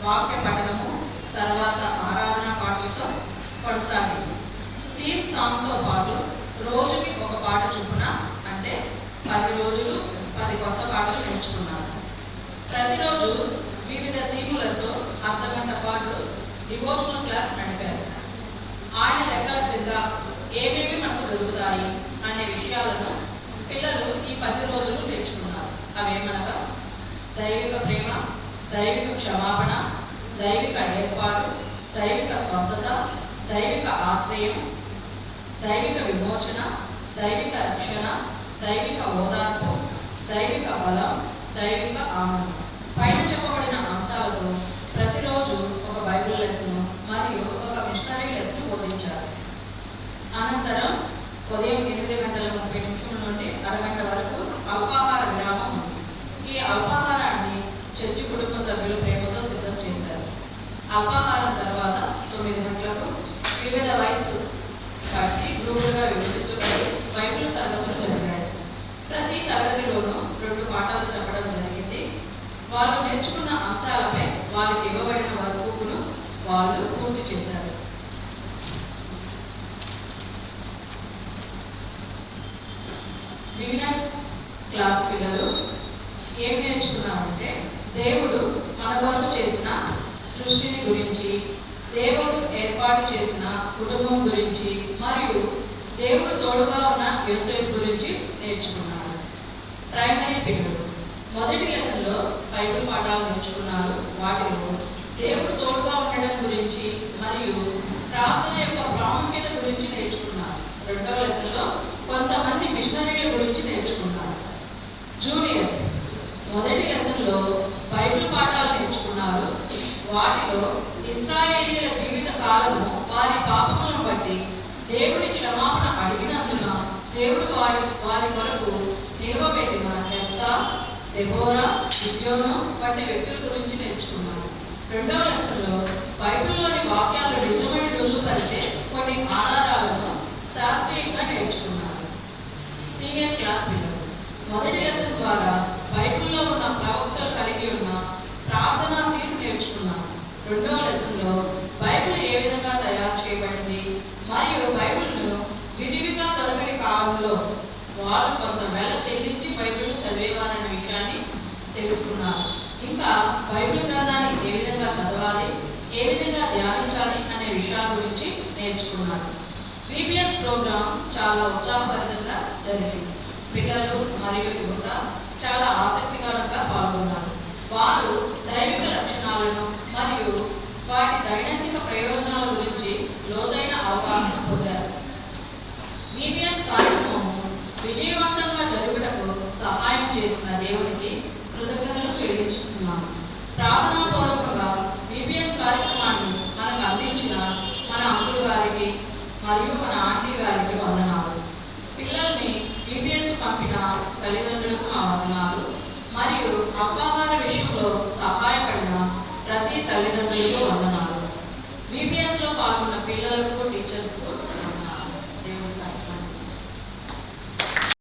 వాక్య పఠనము, తర్వాత ఆరాధన పాటలతో కొనసాగింది. థీమ్ సాంగ్తో పాటు రోజుకి ఒక పాట చొప్పున, అంటే 10 రోజులు 10 కొత్త పాటలు నేర్చుకున్నారు. ప్రతిరోజు వివిధ థీములతో అర్ధగంట పాటు డివోషనల్ క్లాస్ నడిపారు. ఆయన రెక్కల క్రింద ఏమేమి మనకు దొరుకుతాయి అనే విషయాలను పిల్లలు ఈ 10 రోజులు నేర్చుకున్నారు. అవేమనగా దైవిక ప్రేమ, దైవిక క్షమాపణ, దైవిక ఏర్పాటు, దైవిక స్వస్థత, దైవిక ఆశ్రయం, దైవిక విమోచన, దైవిక రక్షణ, దైవిక ఓదార్పు, దైవిక బలం, దైవిక ఆనందం. పైన చెప్పబడిన అంశాలతో ప్రతిరోజు ఒక బైబిల్ లెసన్ మరియు ఒక మిషనరీ లెసన్ బోధించారు. అనంతరం ఉదయం 8:30 నుండి అరగంట వరకు అల్పాహార విరామం ఉంది. ఈ అల్పాహారాన్ని చర్చి కుటుంబ సభ్యులు ప్రేమతో సిద్ధం చేశారు. అల్పాహారం తర్వాత 9 గంటలకు వివిధ వయసు బట్టి గ్రూపులుగా విభజించబడి బైబిల్ తరగతులు జరిగాయి. ప్రతి తరగతిలోనూ 2 పాఠాలు చెప్పడం జరిగింది. వాళ్ళు నేర్చుకున్న అంశాలపై వాళ్ళకి ఇవ్వబడిన వర్క్బుక్ను వాళ్ళు పూర్తి చేశారు. బిగినర్స్ క్లాస్ పిల్లలు ఏం నేర్చుకున్నారంటే, దేవుడు మన కొరకు చేసిన సృష్టిని గురించి, దేవుడు ఏర్పాటు చేసిన కుటుంబం గురించి మరియు దేవుడు తోడుగా ఉన్న యోసేపు గురించి నేర్చుకున్నారు. ప్రైమరీ పిల్లలు మొదటి లెసన్లో బైబిల్ పాఠాలు నేర్చుకున్నారు. వాటిలో దేవుడు తోడుగా ఉండడం గురించి మరియు ప్రార్థన యొక్క ప్రాముఖ్యత గురించి నేర్చుకున్నారు. రెండవ లెసన్లో కొంతమంది మిషనరీల గురించి నేర్చుకున్నారు. జూనియర్స్ మొదటి లెసన్లో బైబిల్ పాఠాలు నేర్చుకున్నారు. వాటిలో ఇశ్రాయేలీయుల జీవిత కాలము వారి పాపములను బట్టి దేవుడి క్షమాపణ అడిగినందున దేవుడు వారి కొరకు నిలవబెట్టిన యెఫ్తా, దెబోరా, గిద్యోను వంటి వ్యక్తుల గురించి నేర్చుకున్నారు. రెండవ లెసన్లో బైబిల్లోని వాక్యాలు నిజమని రుజువుపరిచే కొన్ని ఆధారాలను శాస్త్రీయంగా నేర్చుకున్నారు. సీనియర్ క్లాస్ పిల్లలు మొదటి లెసన్ ద్వారా బైబిల్లో ఉన్న ప్రవక్తలు కలిగి ఉన్న ప్రార్థనా తీరు నేర్చుకున్నారు. రెండవ లెసన్లో బైబిల్ ఏ విధంగా తయారు చేయబడింది మరియు బైబిల్ను విరివిగా దొరకని కాలంలో వాళ్ళు కొంత వేళ చెల్లించి బైబిల్ను చదివేవారన్న విషయాన్ని తెలుసుకున్నారు. ఇంకా బైబిల్ గ్రంథాన్ని ఏ విధంగా చదవాలి, ఏ విధంగా ధ్యానించాలి అనే విషయాల గురించి నేర్చుకున్నారు. VBS ప్రోగ్రాం చాలా ఉత్సాహభరితంగా జరిగింది. పిల్లలు మరియు యువత చాలా ఆసక్తికరంగా పాల్గొన్నారు. వారు దైవిక లక్షణాలను మరియు వాటి దైనందిక ప్రయోజనాల గురించి లోతైన అవగాహన పొందారు. VBS కార్యక్రమం విజయవంతంగా జరుగుటకు సహాయం చేసిన దేవునికి కృతజ్ఞతలు చెల్లించుకున్నాము. ప్రార్థనాపూర్వకంగా VBS కార్యక్రమాన్ని మనకు అందించిన మన అంకుల్ గారికి మరియు మన ఆంటీ గారికి వందనాలు. పిల్లల్ని VBS పంపిన తల్లిదండ్రులకు మా వందనాలు మరియు అల్పాహార విషయంలో సహాయపడిన ప్రతి తల్లిదండ్రులకు వందనాలు. VBSలో పాల్గొన్న పిల్లలకు, టీచర్స్కు